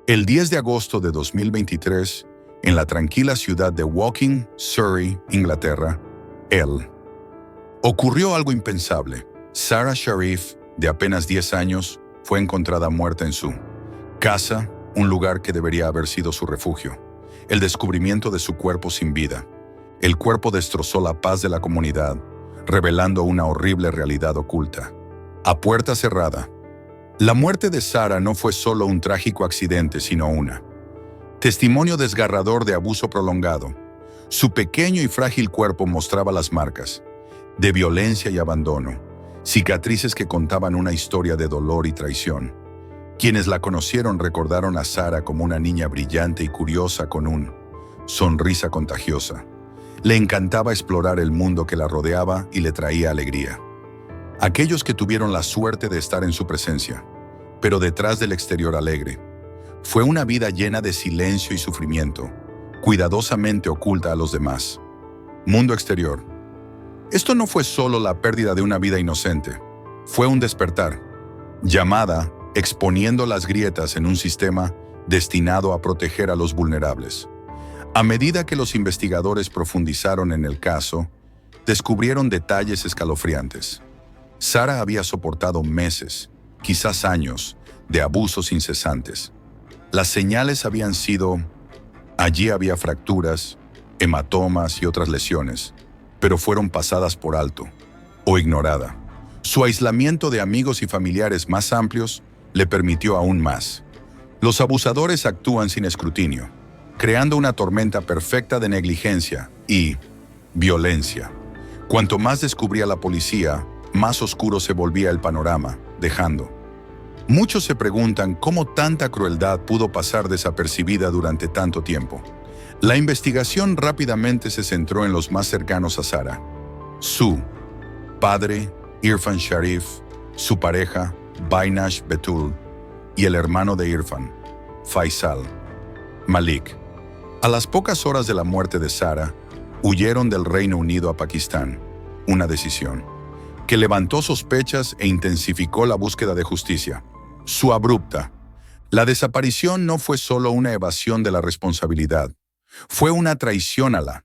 El 10 de agosto de 2023, en la tranquila ciudad de Woking, Surrey, Inglaterra, ocurrió algo impensable. Sarah Sharif, de apenas 10 años, fue encontrada muerta en su casa, un lugar que debería haber sido su refugio. El descubrimiento de su cuerpo sin vida. El cuerpo destrozó la paz de la comunidad, revelando una horrible realidad oculta. A puerta cerrada. La muerte de Sarah no fue solo un trágico accidente, sino una testimonio desgarrador de abuso prolongado. Su pequeño y frágil cuerpo mostraba las marcas de violencia y abandono, cicatrices que contaban una historia de dolor y traición. Quienes la conocieron recordaron a Sarah como una niña brillante y curiosa con una sonrisa contagiosa. Le encantaba explorar el mundo que la rodeaba y le traía alegría. Aquellos que tuvieron la suerte de estar en su presencia, pero detrás del exterior alegre, fue una vida llena de silencio y sufrimiento, cuidadosamente oculta a los demás. Mundo exterior. Esto no fue solo la pérdida de una vida inocente, fue un despertar. Llamada, exponiendo las grietas en un sistema destinado a proteger a los vulnerables. A medida que los investigadores profundizaron en el caso, descubrieron detalles escalofriantes. Sarah había soportado meses, quizás años, de abusos incesantes. Las señales habían sido: allí había fracturas, hematomas y otras lesiones, pero fueron pasadas por alto o ignorada. Su aislamiento de amigos y familiares más amplios le permitió aún más. Los abusadores actúan sin escrutinio, creando una tormenta perfecta de negligencia y violencia. Cuanto más descubría la policía, más oscuro se volvía el panorama, dejando. Muchos se preguntan cómo tanta crueldad pudo pasar desapercibida durante tanto tiempo. La investigación rápidamente se centró en los más cercanos a Sarah. Su padre, Irfan Sharif, su pareja, Bainash Betul, y el hermano de Irfan, Faisal, Malik. A las pocas horas de la muerte de Sarah, huyeron del Reino Unido a Pakistán, una decisión que levantó sospechas e intensificó la búsqueda de justicia. Su abrupta. La desaparición no fue solo una evasión de la responsabilidad, fue una traición a la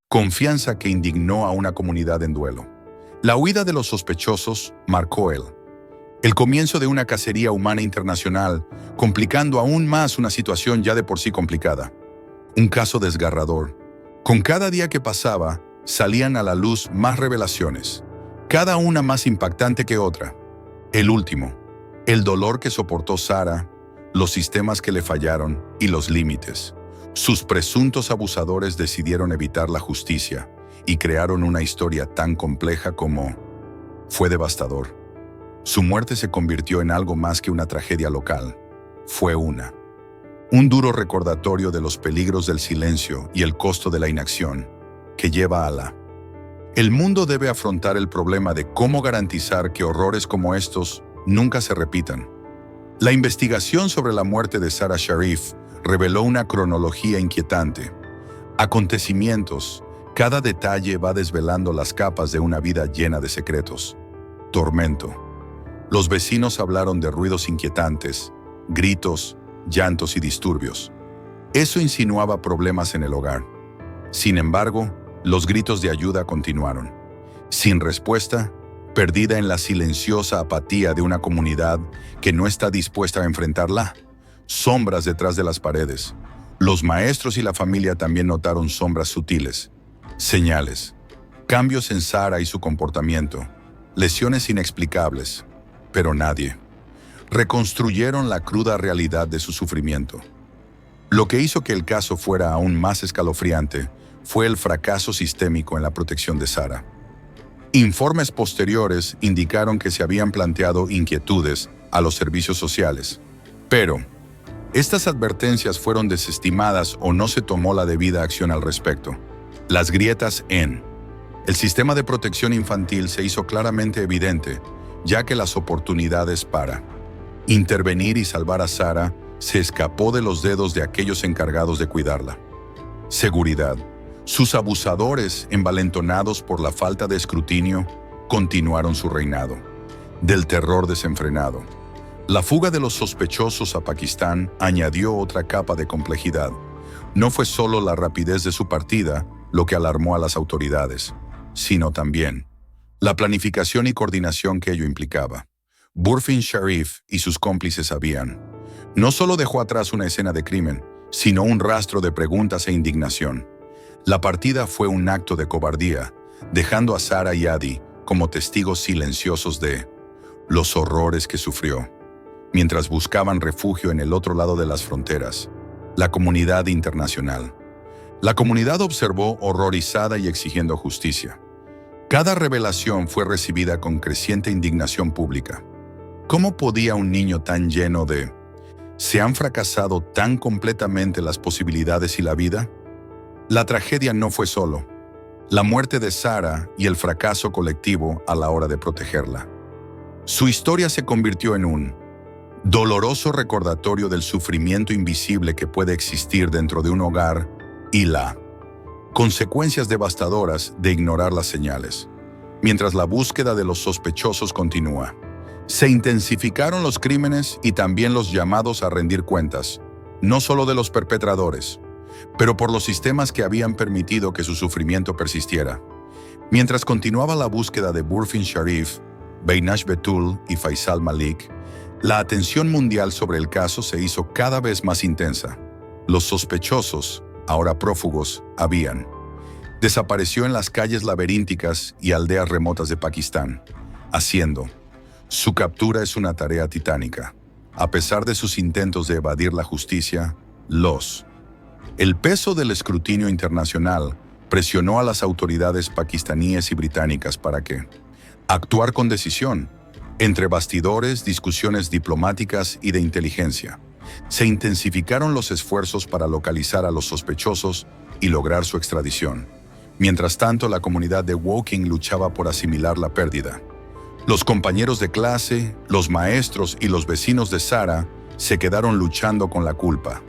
confianza que indignó a una comunidad en duelo. La huida de los sospechosos marcó el comienzo de una cacería humana internacional, complicando aún más una situación ya de por sí complicada. Un caso desgarrador. Con cada día que pasaba, salían a la luz más revelaciones, cada una más impactante que otra. El último, el dolor que soportó Sarah, los sistemas que le fallaron y los límites. Sus presuntos abusadores decidieron evitar la justicia y crearon una historia tan compleja como fue devastador. Su muerte se convirtió en algo más que una tragedia local. Fue un duro recordatorio de los peligros del silencio y el costo de la inacción que lleva a la. El mundo debe afrontar el problema de cómo garantizar que horrores como estos nunca se repitan. La investigación sobre la muerte de Sarah Sharif reveló una cronología inquietante. Acontecimientos, cada detalle va desvelando las capas de una vida llena de secretos. Tormento. Los vecinos hablaron de ruidos inquietantes, gritos, llantos y disturbios. Eso insinuaba problemas en el hogar. Sin embargo, los gritos de ayuda continuaron. Sin respuesta, perdida en la silenciosa apatía de una comunidad que no está dispuesta a enfrentarla. Sombras detrás de las paredes. Los maestros y la familia también notaron sombras sutiles. Señales. Cambios en Sarah y su comportamiento. Lesiones inexplicables. Pero nadie. Reconstruyeron la cruda realidad de su sufrimiento. Lo que hizo que el caso fuera aún más escalofriante fue el fracaso sistémico en la protección de Sarah. Informes posteriores indicaron que se habían planteado inquietudes a los servicios sociales, pero estas advertencias fueron desestimadas o no se tomó la debida acción al respecto. Las grietas en el sistema de protección infantil se hizo claramente evidente, ya que las oportunidades para intervenir y salvar a Sarah se escapó de los dedos de aquellos encargados de cuidarla. Seguridad. Sus abusadores, envalentonados por la falta de escrutinio, continuaron su reinado del terror desenfrenado. La fuga de los sospechosos a Pakistán añadió otra capa de complejidad. No fue solo la rapidez de su partida lo que alarmó a las autoridades, sino también la planificación y coordinación que ello implicaba. Burfin Sharif y sus cómplices sabían. No solo dejó atrás una escena de crimen, sino un rastro de preguntas e indignación. La partida fue un acto de cobardía, dejando a Sara y Adi como testigos silenciosos de los horrores que sufrió. Mientras buscaban refugio en el otro lado de las fronteras, la comunidad internacional. La comunidad observó horrorizada y exigiendo justicia. Cada revelación fue recibida con creciente indignación pública. ¿Cómo podía un niño tan lleno de ¿se han fracasado tan completamente las posibilidades y la vida? La tragedia no fue solo la muerte de Sara y el fracaso colectivo a la hora de protegerla. Su historia se convirtió en un doloroso recordatorio del sufrimiento invisible que puede existir dentro de un hogar y las consecuencias devastadoras de ignorar las señales. Mientras la búsqueda de los sospechosos continúa, se intensificaron los crímenes y también los llamados a rendir cuentas, no solo de los perpetradores, pero por los sistemas que habían permitido que su sufrimiento persistiera. Mientras continuaba la búsqueda de Burfin Sharif, Beinash Betul y Faisal Malik, la atención mundial sobre el caso se hizo cada vez más intensa. Los sospechosos, ahora prófugos, habían desapareció en las calles laberínticas y aldeas remotas de Pakistán, haciendo su captura es una tarea titánica. A pesar de sus intentos de evadir la justicia, el peso del escrutinio internacional presionó a las autoridades pakistaníes y británicas para que actuar con decisión. Entre bastidores, discusiones diplomáticas y de inteligencia, se intensificaron los esfuerzos para localizar a los sospechosos y lograr su extradición. Mientras tanto, la comunidad de Woking luchaba por asimilar la pérdida. Los compañeros de clase, los maestros y los vecinos de Sara se quedaron luchando con la culpa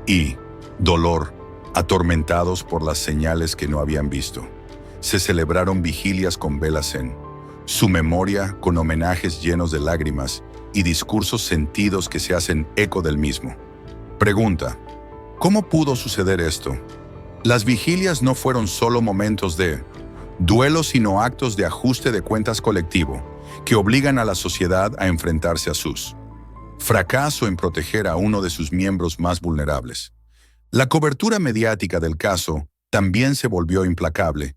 y dolor, atormentados por las señales que no habían visto. Se celebraron vigilias con velas en su memoria, con homenajes llenos de lágrimas y discursos sentidos que se hacen eco del mismo. Pregunta: ¿cómo pudo suceder esto? Las vigilias no fueron solo momentos de duelo, sino actos de ajuste de cuentas colectivo que obligan a la sociedad a enfrentarse a sus fracaso en proteger a uno de sus miembros más vulnerables. La cobertura mediática del caso también se volvió implacable,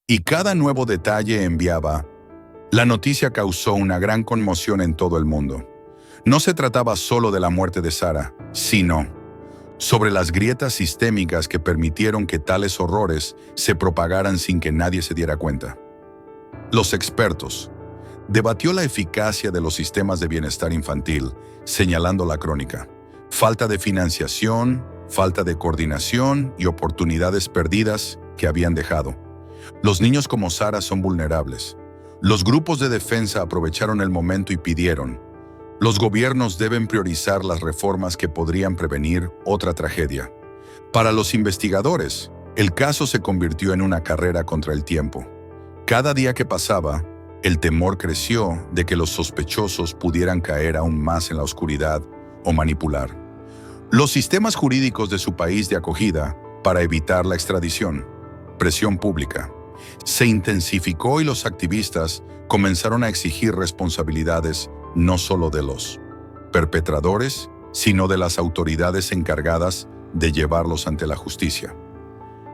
y cada nuevo detalle enviaba. La noticia causó una gran conmoción en todo el mundo. No se trataba solo de la muerte de Sara, sino sobre las grietas sistémicas que permitieron que tales horrores se propagaran sin que nadie se diera cuenta. Los expertos debatió la eficacia de los sistemas de bienestar infantil, señalando la crónica: falta de financiación, falta de coordinación y oportunidades perdidas que habían dejado. Los niños como Sara son vulnerables. Los grupos de defensa aprovecharon el momento y pidieron: los gobiernos deben priorizar las reformas que podrían prevenir otra tragedia. Para los investigadores, el caso se convirtió en una carrera contra el tiempo. Cada día que pasaba, el temor creció de que los sospechosos pudieran caer aún más en la oscuridad o manipular los sistemas jurídicos de su país de acogida para evitar la extradición. Presión pública se intensificó y los activistas comenzaron a exigir responsabilidades no solo de los perpetradores, sino de las autoridades encargadas de llevarlos ante la justicia.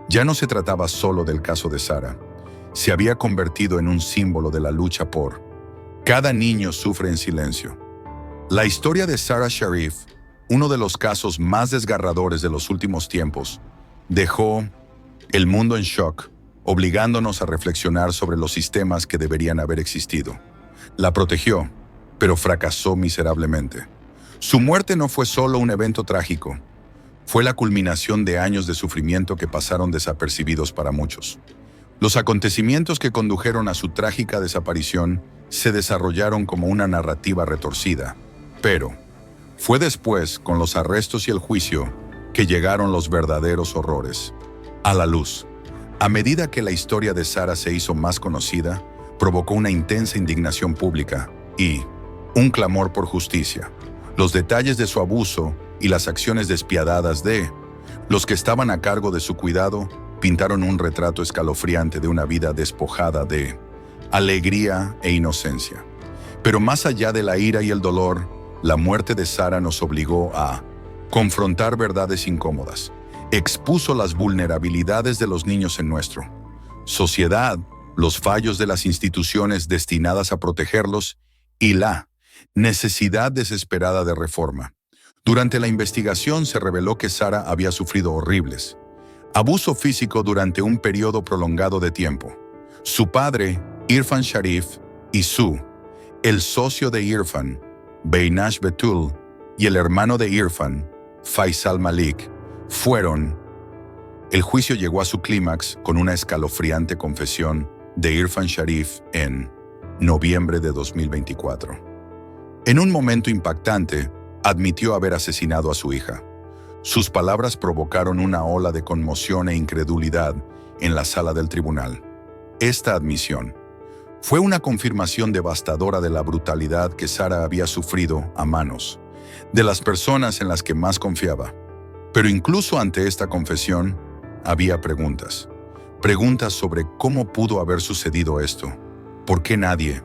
Ya no se trataba solo del caso de Sara, se había convertido en un símbolo de la lucha por cada niño sufre en silencio. La historia de Sara Sharif, uno de los casos más desgarradores de los últimos tiempos, dejó el mundo en shock, obligándonos a reflexionar sobre los sistemas que deberían haber existido. La protegió, pero fracasó miserablemente. Su muerte no fue solo un evento trágico, fue la culminación de años de sufrimiento que pasaron desapercibidos para muchos. Los acontecimientos que condujeron a su trágica desaparición se desarrollaron como una narrativa retorcida, pero fue después, con los arrestos y el juicio, que llegaron los verdaderos horrores a la luz. A medida que la historia de Sara se hizo más conocida, provocó una intensa indignación pública y un clamor por justicia. Los detalles de su abuso y las acciones despiadadas de los que estaban a cargo de su cuidado pintaron un retrato escalofriante de una vida despojada de alegría e inocencia. Pero más allá de la ira y el dolor, la muerte de Sarah nos obligó a confrontar verdades incómodas. Expuso las vulnerabilidades de los niños en nuestra sociedad, los fallos de las instituciones destinadas a protegerlos y la necesidad desesperada de reforma. Durante la investigación se reveló que Sarah había sufrido horribles abuso físico durante un periodo prolongado de tiempo. Su padre, Irfan Sharif, y el socio de Irfan, Beinash Betul, y el hermano de Irfan, Faisal Malik, El juicio llegó a su clímax con una escalofriante confesión de Irfan Sharif en noviembre de 2024. En un momento impactante, admitió haber asesinado a su hija. Sus palabras provocaron una ola de conmoción e incredulidad en la sala del tribunal. Esta admisión fue una confirmación devastadora de la brutalidad que Sarah había sufrido a manos de las personas en las que más confiaba. Pero incluso ante esta confesión, había preguntas. Preguntas sobre cómo pudo haber sucedido esto, por qué nadie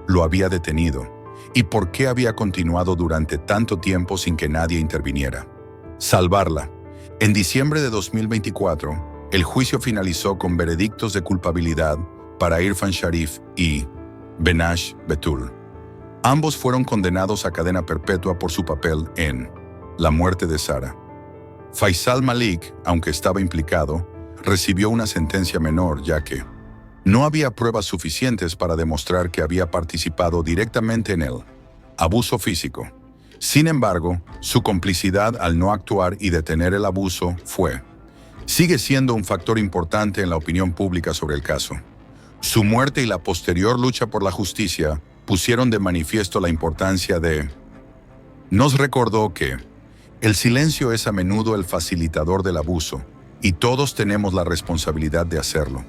lo había detenido y por qué había continuado durante tanto tiempo sin que nadie interviniera. Salvarla. En diciembre de 2024, el juicio finalizó con veredictos de culpabilidad para Irfan Sharif y Beinash Betul. Ambos fueron condenados a cadena perpetua por su papel en la muerte de Sarah. Faisal Malik, aunque estaba implicado, recibió una sentencia menor ya que no había pruebas suficientes para demostrar que había participado directamente en el abuso físico. Sin embargo, su complicidad al no actuar y detener el abuso sigue siendo un factor importante en la opinión pública sobre el caso. Su muerte y la posterior lucha por la justicia pusieron de manifiesto la importancia de... Nos recordó que el silencio es a menudo el facilitador del abuso y todos tenemos la responsabilidad de hacerlo.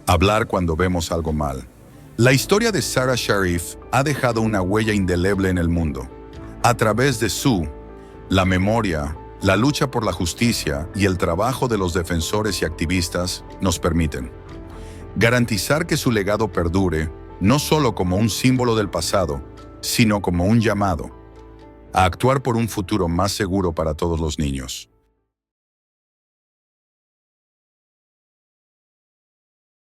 Hablar cuando vemos algo mal. La historia de Sarah Sharif ha dejado una huella indeleble en el mundo. A través de la memoria, la lucha por la justicia y el trabajo de los defensores y activistas nos permiten garantizar que su legado perdure, no solo como un símbolo del pasado, sino como un llamado a actuar por un futuro más seguro para todos los niños.